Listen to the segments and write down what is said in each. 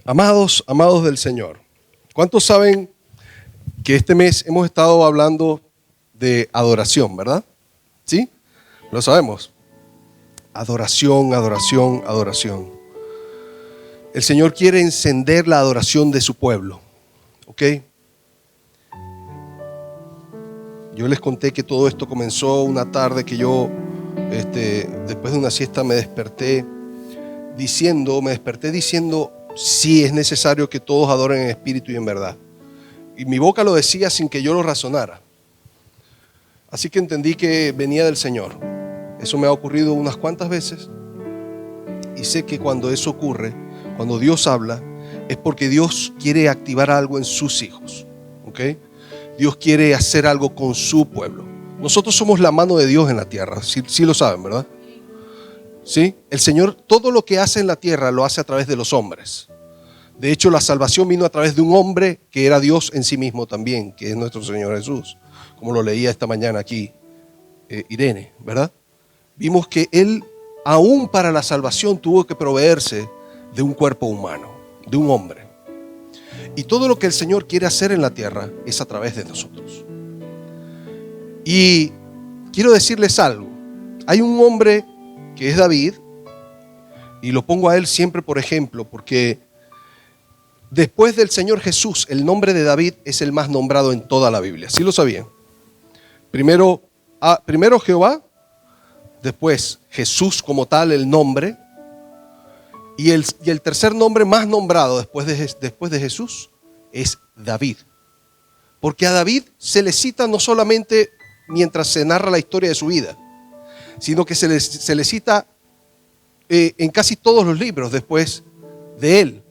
Amados, amados del Señor, ¿cuántos saben que este mes hemos estado hablando de adoración, verdad? ¿Sí? Lo sabemos. Adoración, adoración, adoración. El Señor quiere encender la adoración de su pueblo, ¿ok? Yo les conté que todo esto comenzó una tarde que yo, después de una siesta me desperté diciendo, sí, es necesario que todos adoren en espíritu y en verdad. Y mi boca lo decía sin que yo lo razonara. Así que entendí que venía del Señor. Eso me ha ocurrido unas cuantas veces. Y sé que cuando eso ocurre, cuando Dios habla, es porque Dios quiere activar algo en sus hijos. ¿Ok? Dios quiere hacer algo con su pueblo. Nosotros somos la mano de Dios en la tierra. Sí lo saben, ¿verdad? ¿Sí? El Señor, todo lo que hace en la tierra lo hace a través de los hombres. De hecho, la salvación vino a través de un hombre que era Dios en sí mismo también, que es nuestro Señor Jesús. Como lo leía esta mañana aquí Irene, ¿verdad? Vimos que Él, aún para la salvación, tuvo que proveerse de un cuerpo humano, de un hombre. Y todo lo que el Señor quiere hacer en la tierra es a través de nosotros. Y quiero decirles algo. Hay un hombre que es David, y lo pongo a él siempre por ejemplo, porque después del Señor Jesús, el nombre de David es el más nombrado en toda la Biblia. ¿Sí lo sabían? Primero Jehová, después Jesús como tal, el nombre, y el tercer nombre más nombrado después de Jesús es David. Porque a David se le cita no solamente mientras se narra la historia de su vida, sino que se le cita en casi todos los libros después de él,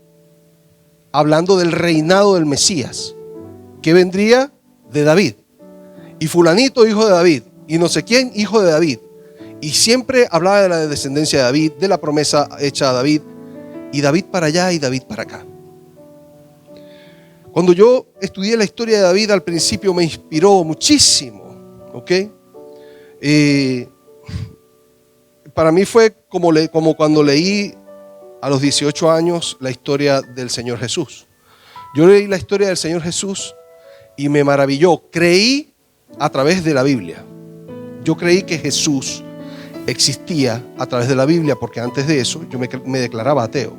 hablando del reinado del Mesías, que vendría de David. Y fulanito, hijo de David, y no sé quién, hijo de David. Y siempre hablaba de la descendencia de David, de la promesa hecha a David, y David para allá y David para acá. Cuando yo estudié la historia de David, al principio me inspiró muchísimo, ¿ok? Para mí fue como cuando leí a los 18 años la historia del Señor Jesús. Yo leí la historia del Señor Jesús y me maravilló. Creí a través de la Biblia. Yo creí que Jesús existía a través de la Biblia, porque antes de eso yo me declaraba ateo.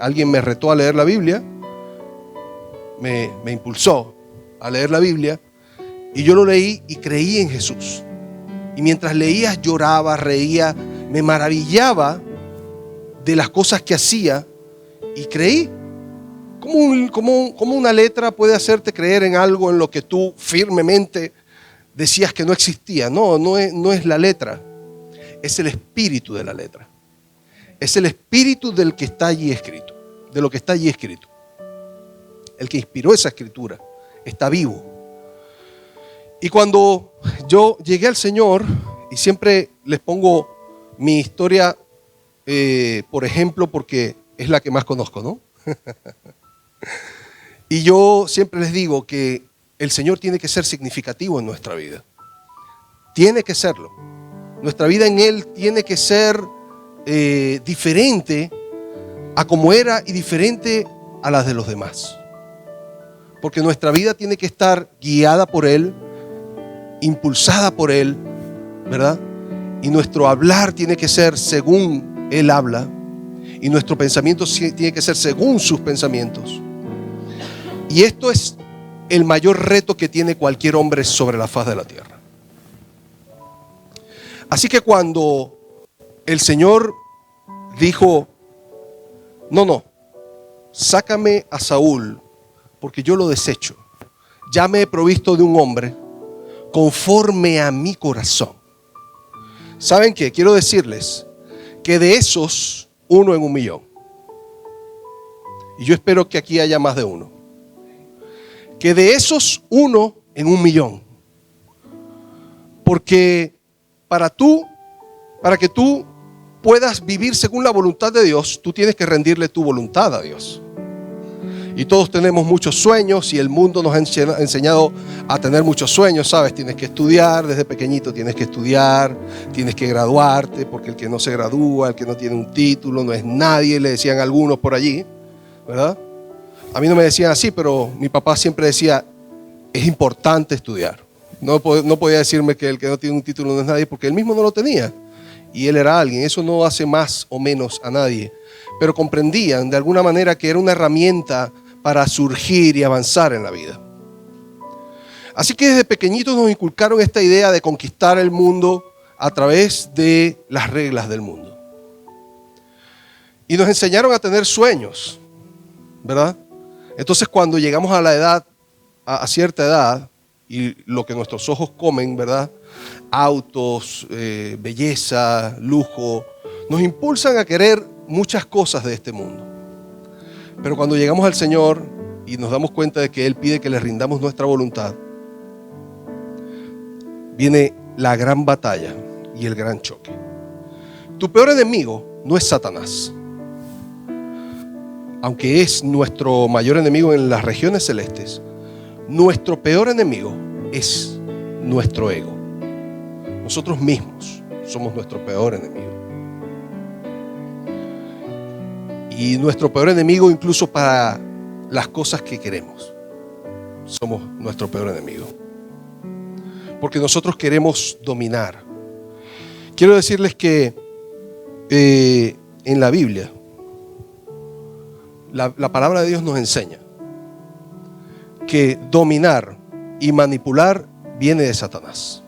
Alguien me retó a leer la Biblia, me impulsó a leer la Biblia, y yo lo leí y creí en Jesús. Y mientras leía lloraba, reía, me maravillaba de las cosas que hacía y creí. ¿Cómo una letra puede hacerte creer en algo en lo que tú firmemente decías que no existía? No es la letra, es el espíritu de la letra. Es el espíritu del que está allí escrito, de lo que está allí escrito. El que inspiró esa escritura está vivo. Y cuando yo llegué al Señor, y siempre les pongo mi historia, por ejemplo, porque es la que más conozco, ¿no? Y yo siempre les digo que el Señor tiene que ser significativo en nuestra vida. Tiene que serlo. Nuestra vida en Él tiene que ser diferente a como era y diferente a las de los demás. Porque nuestra vida tiene que estar guiada por Él, impulsada por Él, ¿verdad? Y nuestro hablar tiene que ser según Él habla, y nuestro pensamiento tiene que ser según sus pensamientos. Y esto es el mayor reto que tiene cualquier hombre sobre la faz de la tierra. Así que cuando el Señor dijo, no, sácame a Saúl, porque yo lo desecho. Ya me he provisto de un hombre conforme a mi corazón. ¿Saben qué? Quiero decirles que de esos, 1 en 1,000,000. Y yo espero que aquí haya más de uno. Que de esos 1 en 1,000,000. Porque para que tú puedas vivir según la voluntad de Dios, tú tienes que rendirle tu voluntad a Dios. Y todos tenemos muchos sueños y el mundo nos ha enseñado a tener muchos sueños, ¿sabes? Tienes que estudiar, desde pequeñito tienes que estudiar, tienes que graduarte, porque el que no se gradúa, el que no tiene un título, no es nadie, le decían algunos por allí, ¿verdad? A mí no me decían así, pero mi papá siempre decía, es importante estudiar. No podía decirme que el que no tiene un título no es nadie, porque él mismo no lo tenía. Y él era alguien. Eso no hace más o menos a nadie. Pero comprendían de alguna manera que era una herramienta para surgir y avanzar en la vida. Así que desde pequeñitos nos inculcaron esta idea de conquistar el mundo a través de las reglas del mundo. Y nos enseñaron a tener sueños, ¿verdad? Entonces cuando llegamos a la edad, a cierta edad, y lo que nuestros ojos comen, ¿verdad? Autos, belleza, lujo, nos impulsan a querer muchas cosas de este mundo. Pero cuando llegamos al Señor y nos damos cuenta de que Él pide que le rindamos nuestra voluntad, viene la gran batalla y el gran choque. Tu peor enemigo no es Satanás, aunque es nuestro mayor enemigo en las regiones celestes. Nuestro peor enemigo es nuestro ego. Nosotros mismos somos nuestro peor enemigo. Y nuestro peor enemigo incluso para las cosas que queremos. Somos nuestro peor enemigo. Porque nosotros queremos dominar. Quiero decirles que en la Biblia, la palabra de Dios nos enseña que dominar y manipular viene de Satanás.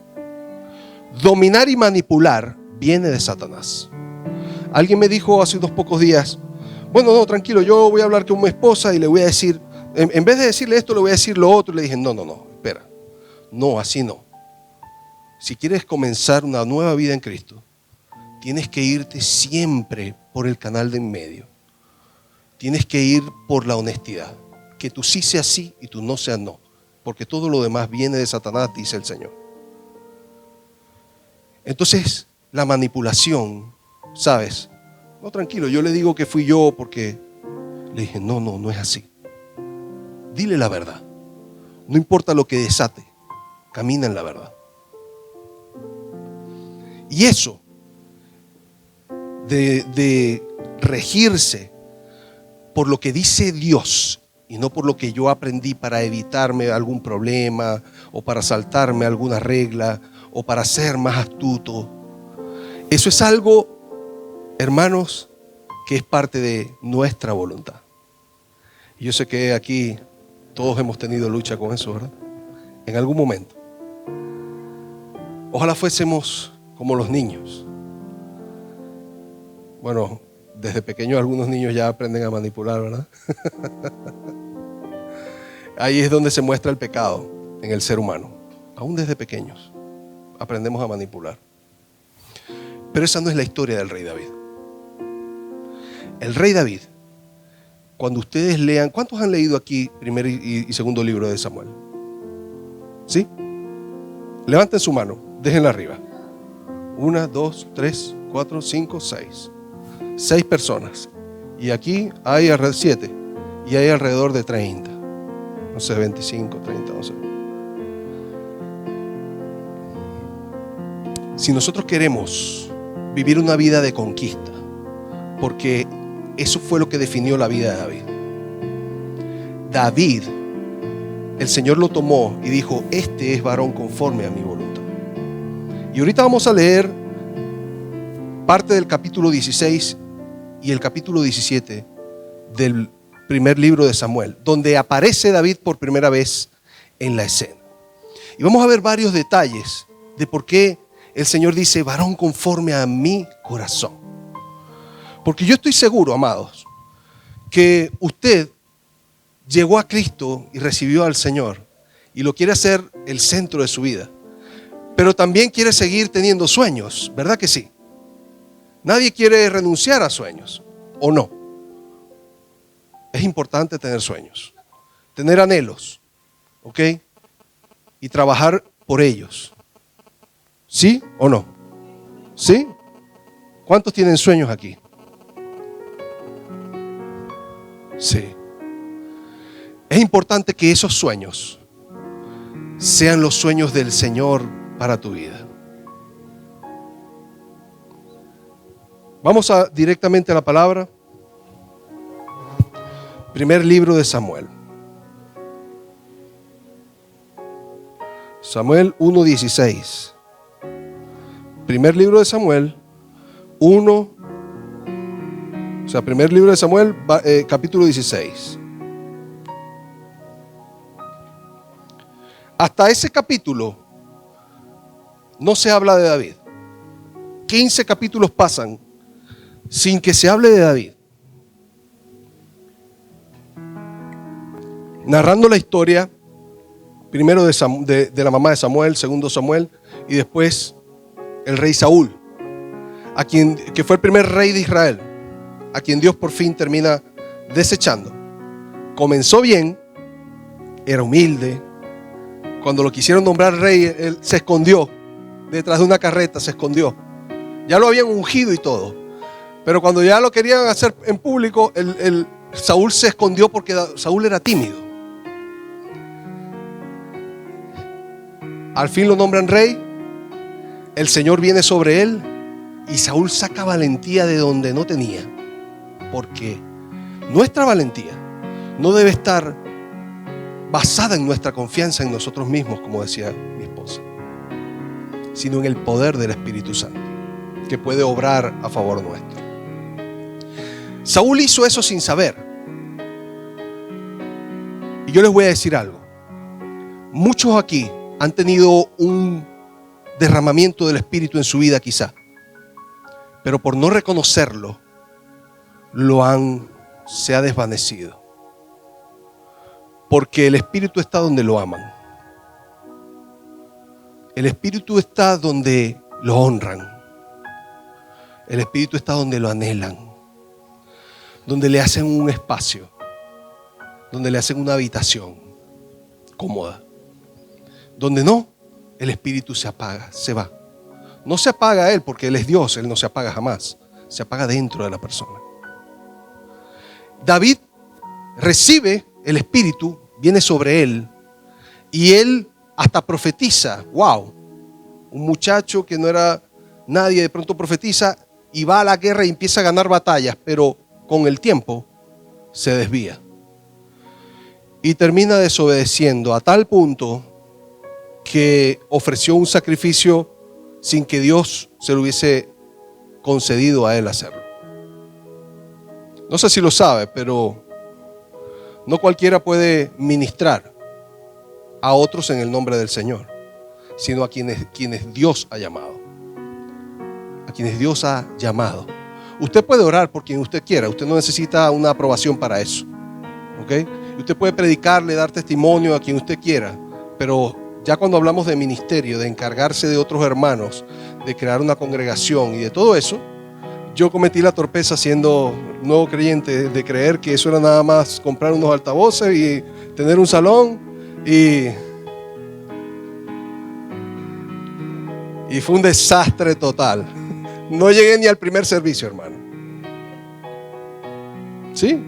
Dominar y manipular viene de Satanás. Alguien me dijo hace unos pocos días, bueno, no, tranquilo, yo voy a hablar con mi esposa y le voy a decir, en vez de decirle esto, le voy a decir lo otro. Y le dije, no, espera. No, así no. Si quieres comenzar una nueva vida en Cristo, tienes que irte siempre por el canal de en medio. Tienes que ir por la honestidad. Que tú sí seas sí y tú no seas no. Porque todo lo demás viene de Satanás, dice el Señor. Entonces, la manipulación, ¿sabes? No, tranquilo, yo le digo que fui yo porque le dije, no es así. Dile la verdad. No importa lo que desate, camina en la verdad. Y eso de regirse por lo que dice Dios y no por lo que yo aprendí para evitarme algún problema o para saltarme alguna regla o para ser más astuto. Eso es algo, hermanos, que es parte de nuestra voluntad. Y yo sé que aquí todos hemos tenido lucha con eso, ¿verdad? En algún momento. Ojalá fuésemos como los niños. Bueno, desde pequeños algunos niños ya aprenden a manipular, ¿verdad? Ahí es donde se muestra el pecado en el ser humano. Aún desde pequeños aprendemos a manipular. Pero esa no es la historia del rey David. El rey David, cuando ustedes lean, ¿cuántos han leído aquí primer y segundo libro de Samuel? ¿Sí? Levanten su mano, déjenla arriba. 1, 2, 3, 4, 5, 6. 6 personas. Y aquí hay 7. Y hay alrededor de 30. No sé, 25, 30, no sé. Si nosotros queremos vivir una vida de conquista, porque eso fue lo que definió la vida de David. David, el Señor lo tomó y dijo, este es varón conforme a mi voluntad. Y ahorita vamos a leer parte del capítulo 16 y el capítulo 17 del primer libro de Samuel, donde aparece David por primera vez en la escena. Y vamos a ver varios detalles de por qué el Señor dice, varón conforme a mi corazón. Porque yo estoy seguro, amados, que usted llegó a Cristo y recibió al Señor y lo quiere hacer el centro de su vida. Pero también quiere seguir teniendo sueños, ¿verdad que sí? Nadie quiere renunciar a sueños, ¿o no? Es importante tener sueños, tener anhelos, ¿ok? Y trabajar por ellos. ¿Sí o no? ¿Sí? ¿Cuántos tienen sueños aquí? Sí. Es importante que esos sueños sean los sueños del Señor para tu vida. Vamos directamente a la palabra. Primer libro de Samuel. Samuel 1:16. Primer libro de Samuel 1. O sea, primer libro de Samuel, capítulo 16. Hasta ese capítulo no se habla de David. 15 capítulos pasan sin que se hable de David. Narrando la historia, primero de la mamá de Samuel, segundo Samuel, y después el rey Saúl, que fue el primer rey de Israel, a quien Dios por fin termina desechando. Comenzó bien, era humilde. Cuando lo quisieron nombrar rey, él se escondió detrás de una carreta, se escondió. Ya lo habían ungido y todo, pero cuando ya lo querían hacer en público, Saúl se escondió porque Saúl era tímido. Al fin lo nombran rey, el Señor viene sobre él y Saúl saca valentía de donde no tenía. Porque nuestra valentía no debe estar basada en nuestra confianza en nosotros mismos, como decía mi esposa, sino en el poder del Espíritu Santo, que puede obrar a favor nuestro. Saúl hizo eso sin saber. Y yo les voy a decir algo. Muchos aquí han tenido un derramamiento del Espíritu en su vida quizá, pero por no reconocerlo, se ha desvanecido. Porque el Espíritu está donde lo aman. El Espíritu está donde lo honran. El Espíritu está donde lo anhelan. Donde le hacen un espacio. Donde le hacen una habitación cómoda. Donde no, el Espíritu se apaga, se va. No se apaga Él porque Él es Dios, Él no se apaga jamás. Se apaga dentro de la persona. David recibe el Espíritu, viene sobre él y él hasta profetiza. Wow, un muchacho que no era nadie de pronto profetiza y va a la guerra y empieza a ganar batallas, pero con el tiempo se desvía y termina desobedeciendo a tal punto que ofreció un sacrificio sin que Dios se lo hubiese concedido a él hacerlo. No sé si lo sabe, pero no cualquiera puede ministrar a otros en el nombre del Señor, sino a quienes Dios ha llamado. A quienes Dios ha llamado. Usted puede orar por quien usted quiera, usted no necesita una aprobación para eso. ¿Ok? Usted puede predicarle, dar testimonio a quien usted quiera, pero ya cuando hablamos de ministerio, de encargarse de otros hermanos, de crear una congregación y de todo eso, yo cometí la torpeza siendo nuevo creyente de creer que eso era nada más comprar unos altavoces y tener un salón y fue un desastre total. No llegué ni al primer servicio, hermano. ¿Sí?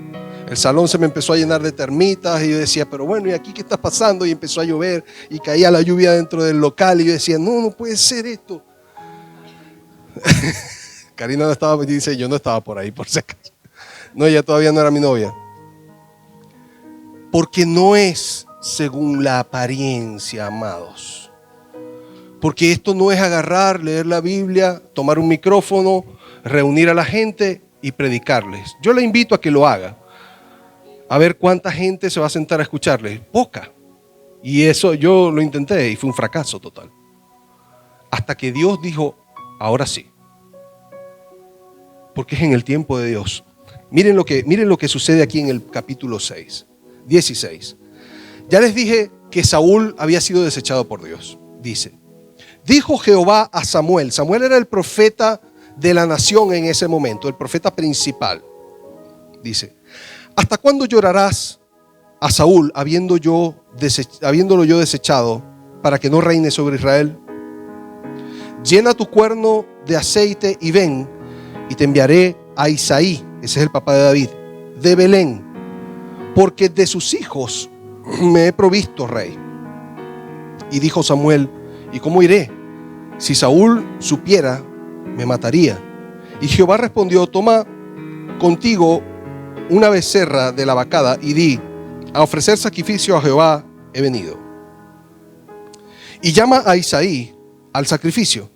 El salón se me empezó a llenar de termitas y yo decía, pero bueno, ¿y aquí qué está pasando? Y empezó a llover y caía la lluvia dentro del local y yo decía, no puede ser esto. Karina no estaba, dice, yo no estaba por ahí, por si acaso. No, ella todavía no era mi novia. Porque no es según la apariencia, amados. Porque esto no es agarrar, leer la Biblia, tomar un micrófono, reunir a la gente y predicarles. Yo le invito a que lo haga. A ver cuánta gente se va a sentar a escucharles. Poca. Y eso yo lo intenté y fue un fracaso total. Hasta que Dios dijo, ahora sí. Porque es en el tiempo de Dios. Miren lo que sucede aquí en el capítulo 16. Ya les dije que Saúl había sido desechado por Dios. Dice, dijo Jehová a Samuel. Samuel era el profeta de la nación en ese momento, el profeta principal. Dice, ¿hasta cuándo llorarás a Saúl habiéndolo yo desechado para que no reine sobre Israel? Llena tu cuerno de aceite y ven, y te enviaré a Isaí, ese es el papá de David, de Belén, porque de sus hijos me he provisto rey. Y dijo Samuel, ¿y cómo iré? Si Saúl supiera, me mataría. Y Jehová respondió, toma contigo una becerra de la vacada y di: a ofrecer sacrificio a Jehová he venido. Y llama a Isaí al sacrificio,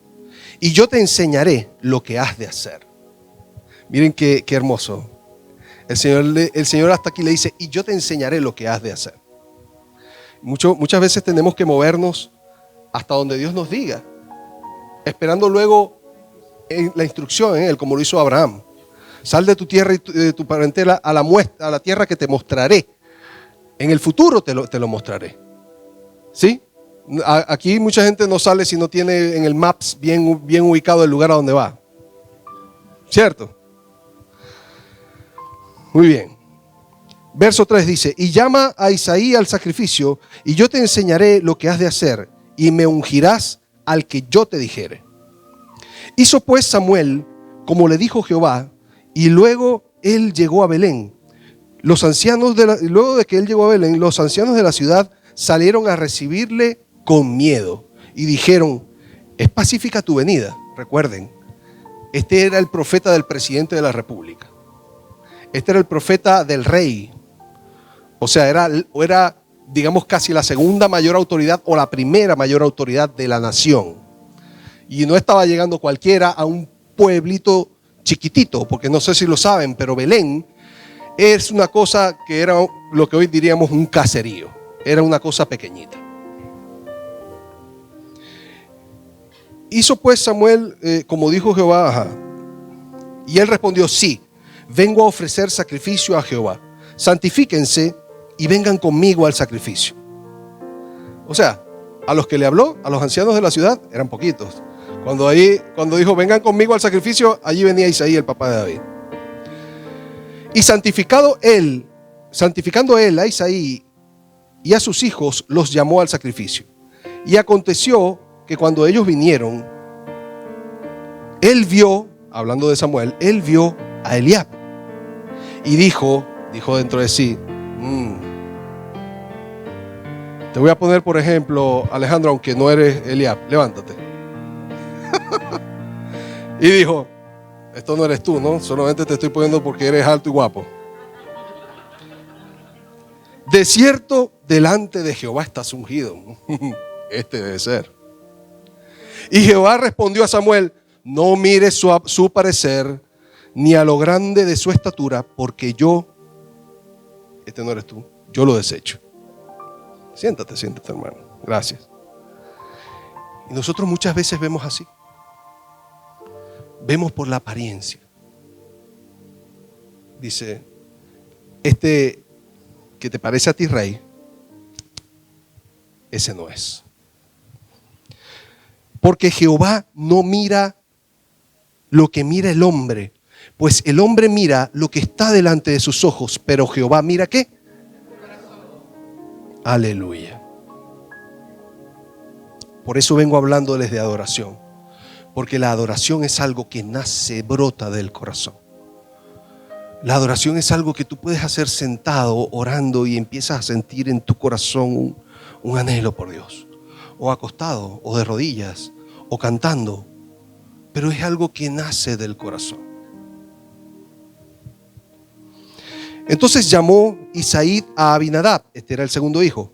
y yo te enseñaré lo que has de hacer. Miren qué hermoso. El Señor hasta aquí le dice: y yo te enseñaré lo que has de hacer. Muchas veces tenemos que movernos hasta donde Dios nos diga, esperando luego en la instrucción en Él, como lo hizo Abraham. Sal de tu tierra y de tu parentela a la tierra que te mostraré. En el futuro te lo mostraré. ¿Sí? Aquí mucha gente no sale si no tiene en el Maps bien ubicado el lugar a donde va. ¿Cierto? Muy bien. Verso 3 dice: y llama a Isaí al sacrificio, y yo te enseñaré lo que has de hacer, y me ungirás al que yo te dijere. Hizo pues Samuel como le dijo Jehová, y luego él llegó a Belén. Luego de que él llegó a Belén, los ancianos de la ciudad salieron a recibirle con miedo y dijeron: es pacífica tu venida. Recuerden, este era el profeta del presidente de la república. Este era el profeta del rey. O sea, era, digamos, casi la segunda mayor autoridad o la primera mayor autoridad de la nación. Y no estaba llegando cualquiera a un pueblito chiquitito, porque no sé si lo saben, pero Belén es una cosa que era lo que hoy diríamos un caserío. Era una cosa pequeñita. Hizo pues Samuel como dijo Jehová. Y él respondió: sí, vengo a ofrecer sacrificio a Jehová. Santifíquense y vengan conmigo al sacrificio. O sea, a los que le habló, a los ancianos de la ciudad, eran poquitos. Cuando dijo: vengan conmigo al sacrificio, allí venía Isaí, el papá de David. Y santificando él a Isaí y a sus hijos, los llamó al sacrificio. Y aconteció que cuando ellos vinieron, él vio, hablando de Samuel, él vio a Eliab. Y dijo dentro de sí: te voy a poner por ejemplo, Alejandro, aunque no eres Eliab, levántate. Y dijo: esto no eres tú, ¿no? Solamente te estoy poniendo porque eres alto y guapo. De cierto, delante de Jehová estás ungido. Este debe ser. Y Jehová respondió a Samuel: no mires su parecer, ni a lo grande de su estatura, porque este no eres tú, yo lo desecho. Siéntate, hermano. Gracias. Y nosotros muchas veces vemos así. Vemos por la apariencia. Dice: este que te parece a ti rey, ese no es. Porque Jehová no mira lo que mira el hombre, pues el hombre mira lo que está delante de sus ojos, pero Jehová mira ¿qué? Aleluya. Por eso vengo hablándoles de adoración, porque la adoración es algo que nace, brota del corazón. La adoración es algo que tú puedes hacer sentado, orando, y empiezas a sentir en tu corazón un anhelo por Dios, o acostado, o de rodillas, o cantando, pero es algo que nace del corazón. Entonces llamó Isaí a Abinadab, este era el segundo hijo,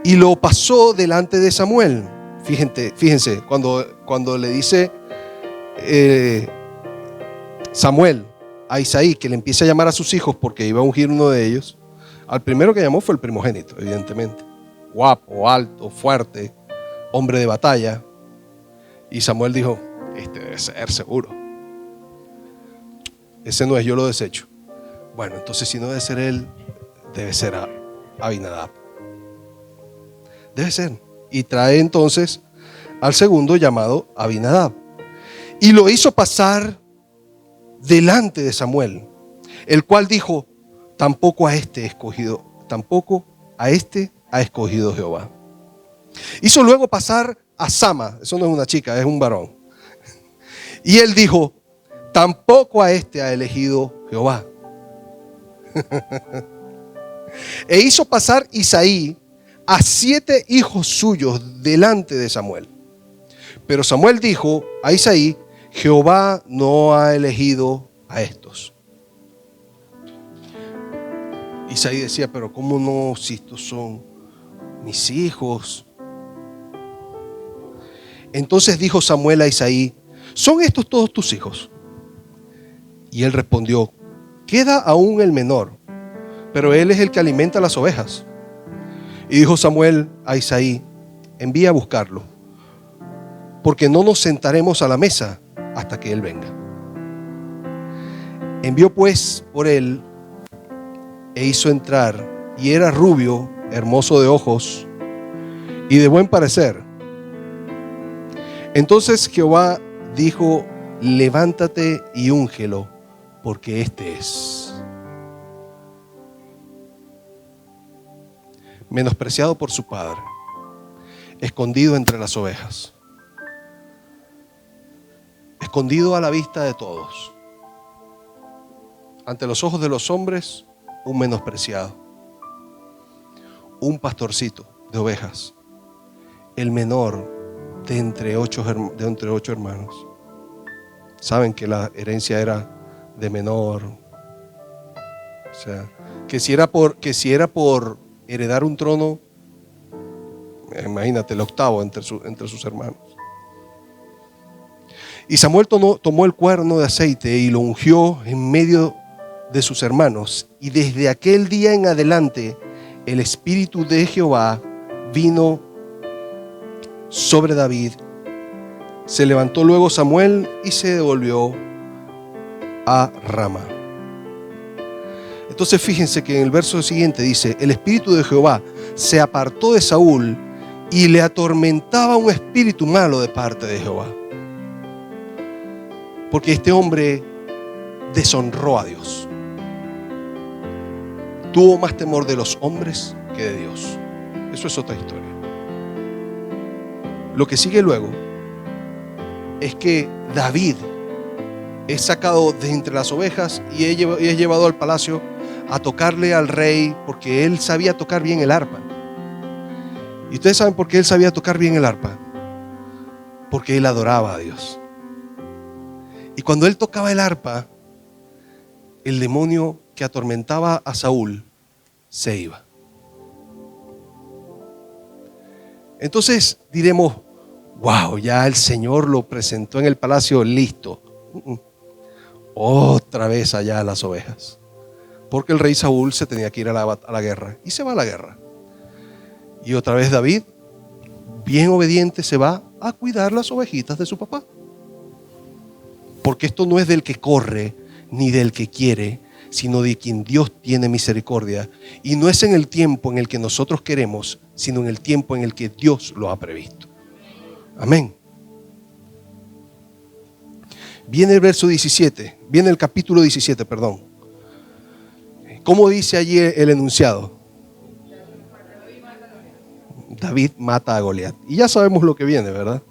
y lo pasó delante de Samuel. Fíjense, cuando le dice Samuel a Isaí que le empiece a llamar a sus hijos porque iba a ungir uno de ellos, al primero que llamó fue el primogénito, evidentemente. Guapo, alto, fuerte, hombre de batalla. Y Samuel dijo: este debe ser seguro. Ese no es, yo lo desecho. Bueno, entonces si no debe ser él, debe ser Abinadab. Debe ser. Y trae entonces al segundo llamado Abinadab. Y lo hizo pasar delante de Samuel, el cual dijo: tampoco a este ha escogido Jehová. Hizo luego pasar a Sama, eso no es una chica, es un varón. Y él dijo: tampoco a este ha elegido Jehová. E hizo pasar Isaí a 7 hijos suyos delante de Samuel. Pero Samuel dijo a Isaí: Jehová no ha elegido a estos. Isaí decía, pero ¿cómo no si estos son mis hijos? Entonces dijo Samuel a Isaí, ¿son estos todos tus hijos? Y él respondió, queda aún el menor, pero él es el que alimenta las ovejas. Y dijo Samuel a Isaí, envía a buscarlo, porque no nos sentaremos a la mesa hasta que él venga. Envió pues por él e hizo entrar, y era rubio, hermoso de ojos y de buen parecer. Entonces Jehová dijo, levántate y úngelo, porque este es. Menospreciado por su padre, escondido entre las ovejas, escondido a la vista de todos, ante los ojos de los hombres, un menospreciado, un pastorcito de ovejas, el menor de entre ocho hermanos. Saben que la herencia era de menor, o sea, que si era por heredar un trono, imagínate, el octavo entre sus hermanos. Y Samuel tomó el cuerno de aceite y lo ungió en medio de sus hermanos, y desde aquel día en adelante el Espíritu de Jehová vino sobre David. Se levantó luego Samuel y se devolvió a Rama. Entonces fíjense que en el verso siguiente dice, el Espíritu de Jehová se apartó de Saúl y le atormentaba un espíritu malo de parte de Jehová, porque este hombre deshonró a Dios. Tuvo más temor de los hombres que de Dios. Eso es otra historia. Lo que sigue luego es que David es sacado de entre las ovejas y es llevado al palacio a tocarle al rey, porque él sabía tocar bien el arpa. ¿Y ustedes saben por qué él sabía tocar bien el arpa? Porque él adoraba a Dios. Y cuando él tocaba el arpa, el demonio que atormentaba a Saúl se iba. Entonces diremos, wow, ya el Señor lo presentó en el palacio listo. Otra vez allá a las ovejas, porque el rey Saúl se tenía que ir a la guerra, y se va a la guerra. Y otra vez David, bien obediente, se va a cuidar las ovejitas de su papá, porque esto no es del que corre ni del que quiere, sino de quien Dios tiene misericordia. Y no es en el tiempo en el que nosotros queremos, sino en el tiempo en el que Dios lo ha previsto. Amén. Viene el verso 17, viene el capítulo 17, perdón. ¿Cómo dice allí el enunciado? David mata a Goliat. Y ya sabemos lo que viene, ¿verdad?